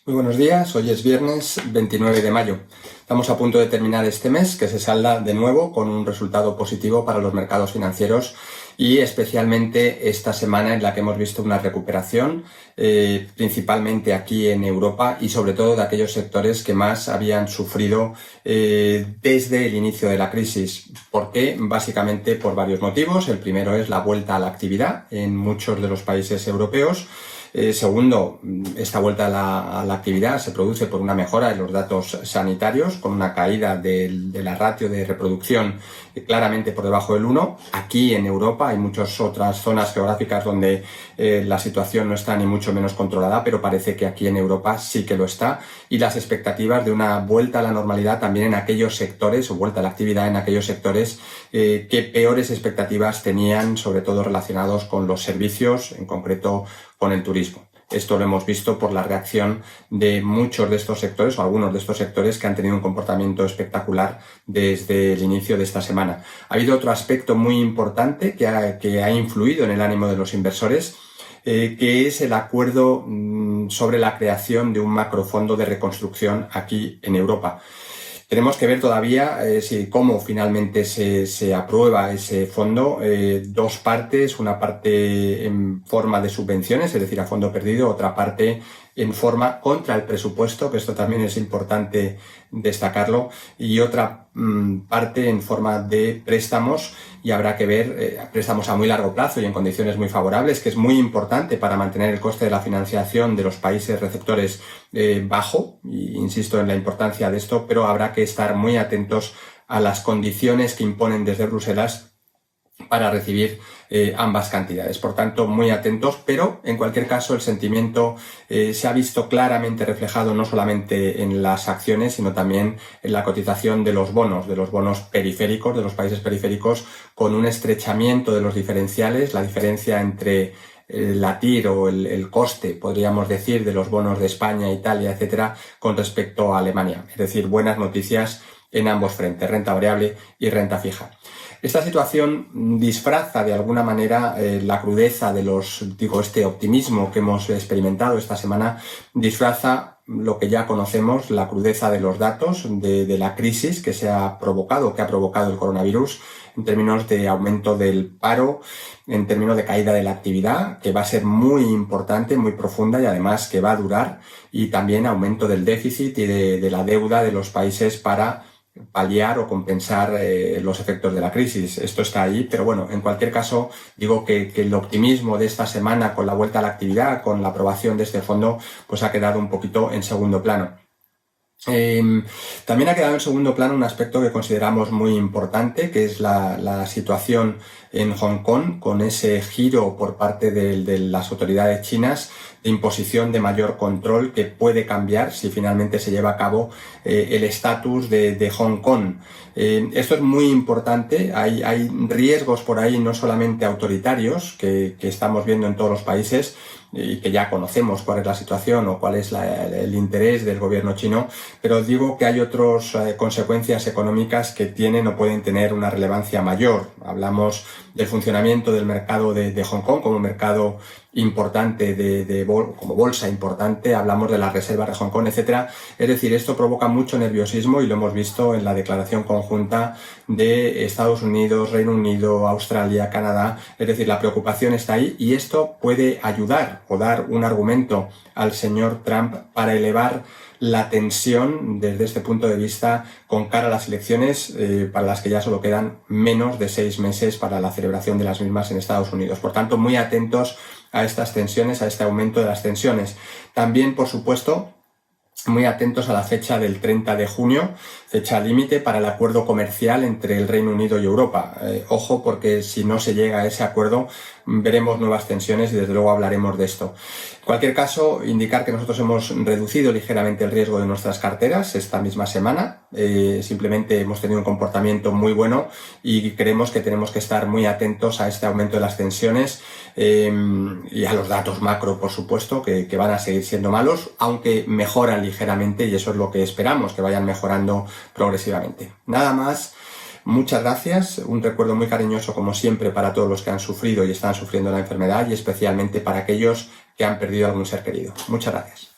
Muy buenos días, hoy es viernes 29 de mayo. Estamos a punto de terminar este mes, que se salda de nuevo con un resultado positivo para los mercados financieros y especialmente esta semana en la que hemos visto una recuperación, principalmente aquí en Europa y sobre todo de aquellos sectores que más habían sufrido desde el inicio de la crisis. ¿Por qué? Básicamente por varios motivos. El primero es la vuelta a la actividad en muchos de los países europeos. Segundo, esta vuelta a la actividad se produce por una mejora en los datos sanitarios, con una caída de la ratio de reproducción claramente por debajo del 1. Aquí en Europa hay muchas otras zonas geográficas donde la situación no está ni mucho menos controlada, pero parece que aquí en Europa sí que lo está, y las expectativas de una vuelta a la normalidad también en aquellos sectores, o vuelta a la actividad en aquellos sectores que peores expectativas tenían, sobre todo relacionados con los servicios, en concreto con el turismo. Esto lo hemos visto por la reacción de muchos de estos sectores o algunos de estos sectores que han tenido un comportamiento espectacular desde el inicio de esta semana. Ha habido otro aspecto muy importante que ha influido en el ánimo de los inversores, que es el acuerdo sobre la creación de un macrofondo de reconstrucción aquí en Europa. Tenemos que ver todavía cómo finalmente se aprueba ese fondo. Dos partes, una parte en forma de subvenciones, es decir, a fondo perdido, otra parte en forma contra el presupuesto, que esto también es importante destacarlo, y otra parte en forma de préstamos, y habrá que ver préstamos a muy largo plazo y en condiciones muy favorables, que es muy importante para mantener el coste de la financiación de los países receptores bajo, y insisto en la importancia de esto, pero habrá que estar muy atentos a las condiciones que imponen desde Bruselas para recibir ambas cantidades. Por tanto, muy atentos, pero en cualquier caso el sentimiento se ha visto claramente reflejado no solamente en las acciones, sino también en la cotización de los bonos periféricos, de los países periféricos, con un estrechamiento de los diferenciales, la diferencia entre la TIR o el coste, podríamos decir, de los bonos de España, Italia, etcétera, con respecto a Alemania. Es decir, buenas noticias en ambos frentes, renta variable y renta fija. Esta situación disfraza de alguna manera la crudeza de este optimismo que hemos experimentado esta semana, disfraza lo que ya conocemos, la crudeza de los datos de la crisis que ha provocado el coronavirus, en términos de aumento del paro, en términos de caída de la actividad, que va a ser muy importante, muy profunda y además que va a durar, y también aumento del déficit y de la deuda de los países para paliar o compensar los efectos de la crisis. Esto está ahí, pero bueno, en cualquier caso, digo que el optimismo de esta semana con la vuelta a la actividad, con la aprobación de este fondo, pues ha quedado un poquito en segundo plano. También ha quedado en segundo plano un aspecto que consideramos muy importante, que es la situación en Hong Kong, con ese giro por parte de las autoridades chinas de imposición de mayor control que puede cambiar si finalmente se lleva a cabo el estatus de Hong Kong. Esto es muy importante. Hay riesgos por ahí no solamente autoritarios que estamos viendo en todos los países y que ya conocemos cuál es la situación o cuál es el interés del gobierno chino, pero digo que hay otras consecuencias económicas que tienen o pueden tener una relevancia mayor. Hablamos del funcionamiento del mercado de Hong Kong como mercado importante, como bolsa importante, hablamos de las reservas de Hong Kong, etcétera. Es decir, esto provoca mucho nerviosismo y lo hemos visto en la declaración conjunta de Estados Unidos, Reino Unido, Australia, Canadá. Es decir, la preocupación está ahí y esto puede ayudar o dar un argumento al señor Trump para elevar la tensión desde este punto de vista con cara a las elecciones para las que ya solo quedan menos de 6 meses para la celebración de las mismas en Estados Unidos. Por tanto, muy atentos a estas tensiones, a este aumento de las tensiones. También, por supuesto, muy atentos a la fecha del 30 de junio, fecha límite para el acuerdo comercial entre el Reino Unido y Europa. Ojo, porque si no se llega a ese acuerdo, veremos nuevas tensiones y desde luego hablaremos de esto. En cualquier caso, indicar que nosotros hemos reducido ligeramente el riesgo de nuestras carteras esta misma semana. Simplemente hemos tenido un comportamiento muy bueno y creemos que tenemos que estar muy atentos a este aumento de las tensiones y a los datos macro, por supuesto, que van a seguir siendo malos, aunque mejoran ligeramente y eso es lo que esperamos, que vayan mejorando progresivamente. Nada más. Muchas gracias, un recuerdo muy cariñoso como siempre para todos los que han sufrido y están sufriendo la enfermedad y especialmente para aquellos que han perdido algún ser querido. Muchas gracias.